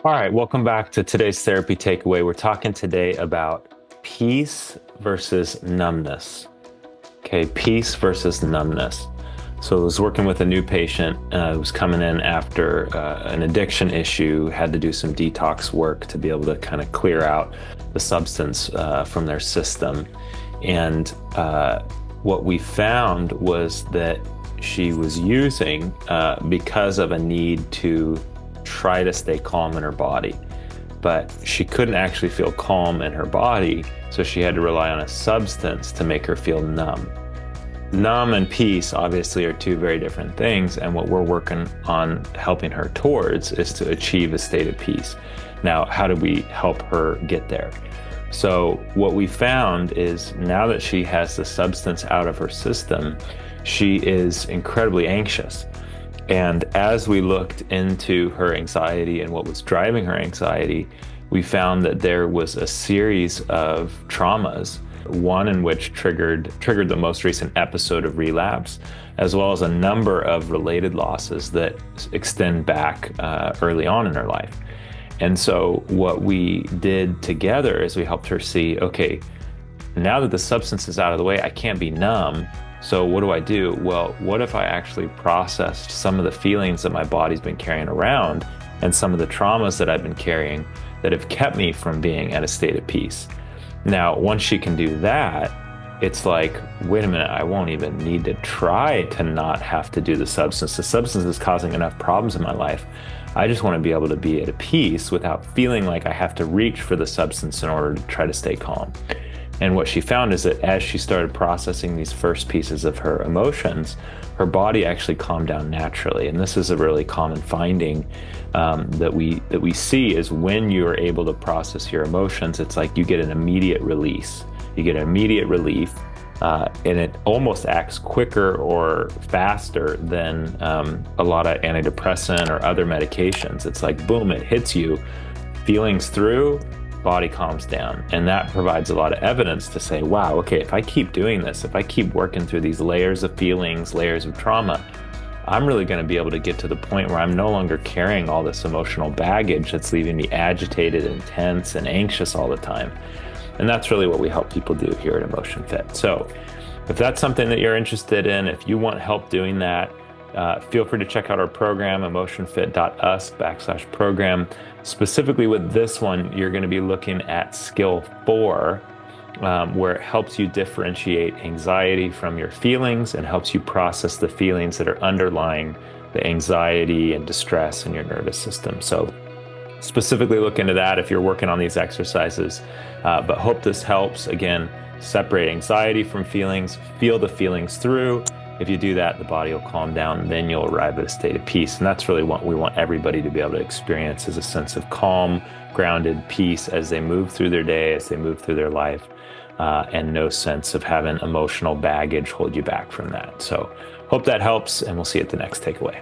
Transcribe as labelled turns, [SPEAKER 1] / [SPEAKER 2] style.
[SPEAKER 1] All right, welcome back to today's therapy takeaway. We're talking today about peace versus numbness. Okay, peace versus numbness. So I was working with a new patient who was coming in after an addiction issue, had to do some detox work to be able to kind of clear out the substance from their system. And what we found was that she was using because of a need to try to stay calm in her body, but she couldn't actually feel calm in her body, so she had to rely on a substance to make her feel numb. Numb and peace obviously are two very different things, and what we're working on helping her towards is to achieve a state of peace. Now, how do we help her get there? So what we found is now that she has the substance out of her system, she is incredibly anxious. And as we looked into her anxiety and what was driving her anxiety, we found that there was a series of traumas, one in which triggered the most recent episode of relapse, as well as a number of related losses that extend back early on in her life. And so what we did together is we helped her see, okay, now that the substance is out of the way, I can't be numb. So what do I do? Well, what if I actually processed some of the feelings that my body's been carrying around and some of the traumas that I've been carrying that have kept me from being at a state of peace? Now, once she can do that, it's like, wait a minute, I won't even need to try to not have to do the substance. The substance is causing enough problems in my life. I just want to be able to be at a peace without feeling like I have to reach for the substance in order to try to stay calm. And what she found is that as she started processing these first pieces of her emotions, her body actually calmed down naturally. And this is a really common finding that we see is when you're able to process your emotions, it's like you get an immediate release. You get an immediate relief, and it almost acts quicker or faster than a lot of antidepressant or other medications. It's like, boom, it hits you, feelings through, body calms down. And that provides a lot of evidence to say, wow, okay, if I keep doing this, if I keep working through these layers of feelings, layers of trauma, I'm really going to be able to get to the point where I'm no longer carrying all this emotional baggage that's leaving me agitated and tense and anxious all the time. And that's really what we help people do here at EmotionFit. So if that's something that you're interested in, if you want help doing that, feel free to check out our program, emotionfit.us/program. Specifically with this one, you're going to be looking at skill 4, where it helps you differentiate anxiety from your feelings and helps you process the feelings that are underlying the anxiety and distress in your nervous system. So specifically look into that if you're working on these exercises, but hope this helps. Again, separate anxiety from feelings, feel the feelings through. If you do that, the body will calm down, then you'll arrive at a state of peace. And that's really what we want everybody to be able to experience, is a sense of calm, grounded peace as they move through their day, as they move through their life, and no sense of having emotional baggage hold you back from that. So hope that helps, and we'll see you at the next takeaway.